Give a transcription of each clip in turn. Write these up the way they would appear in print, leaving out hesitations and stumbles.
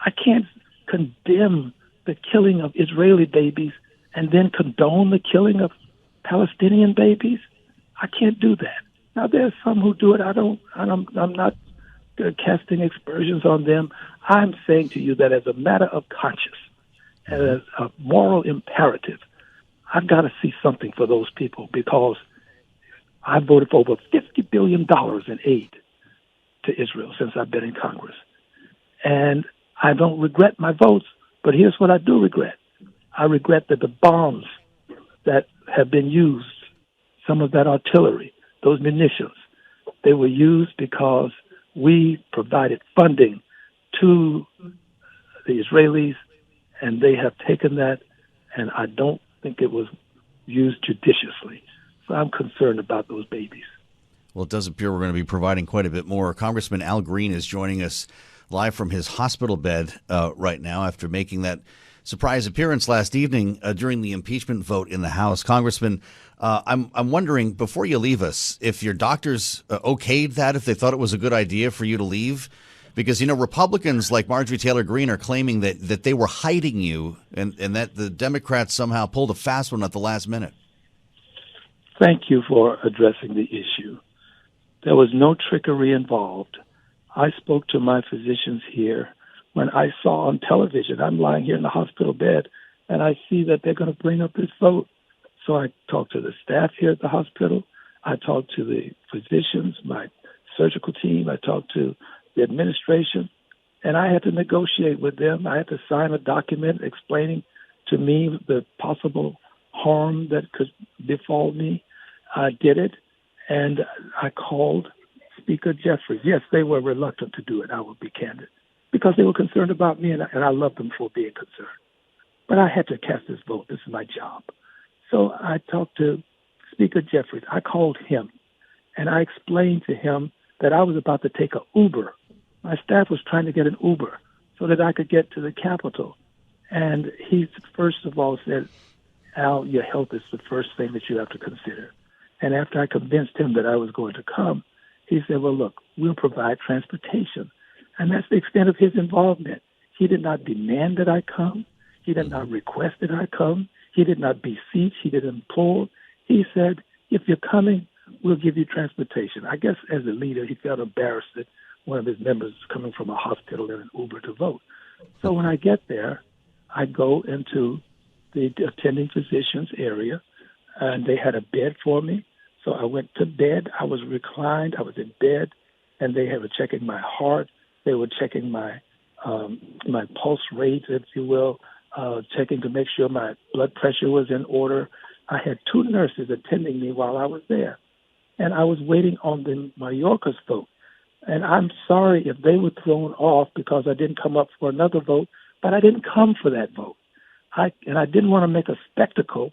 I can't condemn the killing of Israeli babies and then condone the killing of Palestinian babies. I can't do that. Now, there's some who do it. I'm not casting aspersions on them. I'm saying to you that as a matter of conscience, as a moral imperative, I've got to see something for those people, because I voted for over $50 billion in aid to Israel since I've been in Congress. And I don't regret my votes, but here's what I do regret. I regret that the bombs that have been used, some of that artillery, those munitions, they were used because we provided funding to the Israelis, and they have taken that, and I don't think it was used judiciously. So I'm concerned about those babies. Well, it does appear we're going to be providing quite a bit more. Congressman Al Green is joining us live from his hospital bed right now after making that surprise appearance last evening during the impeachment vote in the House. Congressman, I'm wondering, before you leave us, if your doctors okayed that, if they thought it was a good idea for you to leave. Because, Republicans like Marjorie Taylor Greene are claiming that they were hiding you and that the Democrats somehow pulled a fast one at the last minute. Thank you for addressing the issue. There was no trickery involved. I spoke to my physicians here when I saw on television, I'm lying here in the hospital bed, and I see that they're going to bring up this vote. So I talked to the staff here at the hospital. I talked to the physicians, my surgical team. I talked to the administration, and I had to negotiate with them. I had to sign a document explaining to me the possible harm that could befall me. I did it, and I called Speaker Jeffries. Yes, they were reluctant to do it, I will be candid, because they were concerned about me, and I love them for being concerned. But I had to cast this vote. This is my job. So I talked to Speaker Jeffries. I called him, and I explained to him that I was about to take an Uber. My staff was trying to get an Uber so that I could get to the Capitol. And he first of all said, Al, your health is the first thing that you have to consider. And after I convinced him that I was going to come, he said, well, look, we'll provide transportation. And that's the extent of his involvement. He did not demand that I come. He did not request that I come. He did not beseech. He didn't implore. He said, if you're coming, we'll give you transportation. I guess as a leader, he felt embarrassed that one of his members is coming from a hospital in an Uber to vote. So when I get there, I go into the attending physician's area, and they had a bed for me. So I went to bed. I was reclined. I was in bed, and they were checking my heart. They were checking my pulse rate, if you will, checking to make sure my blood pressure was in order. I had two nurses attending me while I was there, and I was waiting on the Mayorkas vote. And I'm sorry if they were thrown off because I didn't come up for another vote, but I didn't come for that vote. I didn't want to make a spectacle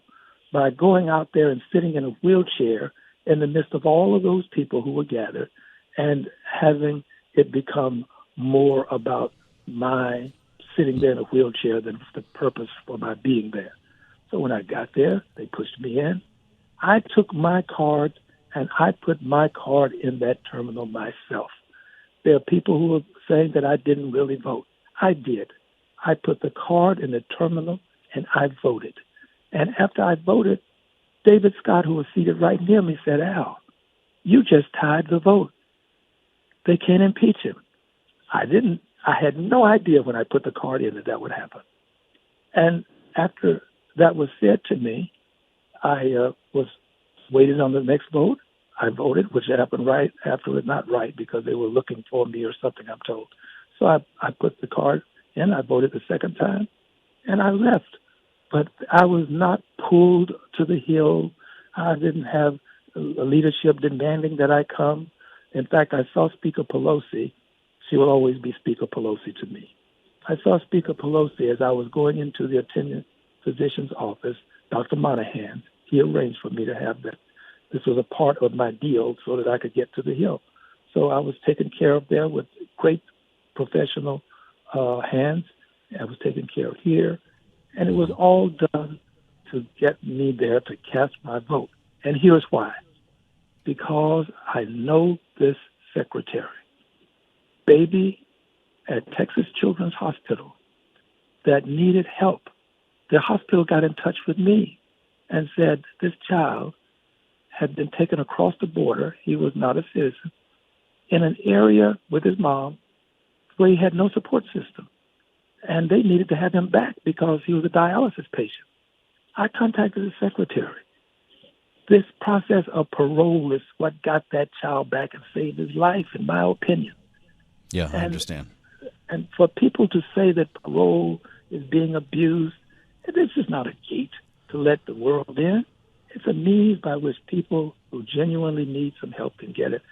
by going out there and sitting in a wheelchair in the midst of all of those people who were gathered and having it become more about my sitting there in a wheelchair than the purpose for my being there. So when I got there, they pushed me in. I took my card and I put my card in that terminal myself. There are people who are saying that I didn't really vote. I did. I put the card in the terminal and I voted. And after I voted, David Scott, who was seated right near me, said, Al, you just tied the vote. They can't impeach him. I had no idea when I put the card in that would happen. And after that was said to me, I was waiting on the next vote. I voted, which happened right after it, not right, because they were looking for me or something, I'm told. So I put the card in, I voted the second time, and I left. But I was not pulled to the hill. I didn't have a leadership demanding that I come. In fact, I saw Speaker Pelosi. She will always be Speaker Pelosi to me. I saw Speaker Pelosi as I was going into the attending physician's office, Dr. Monahan. He arranged for me to have that. This was a part of my deal so that I could get to the Hill. So I was taken care of there with great professional hands. I was taken care of here. And it was all done to get me there to cast my vote. And here's why. Because I know this secretary. Baby at Texas Children's Hospital that needed help. The hospital got in touch with me and said this child had been taken across the border. He was not a citizen, in an area with his mom where he had no support system. And they needed to have him back because he was a dialysis patient. I contacted the secretary. This process of parole is what got that child back and saved his life, in my opinion. Yeah, I understand. And for people to say that parole is being abused, this is not a gate to let the world in. It's a means by which people who genuinely need some help can get it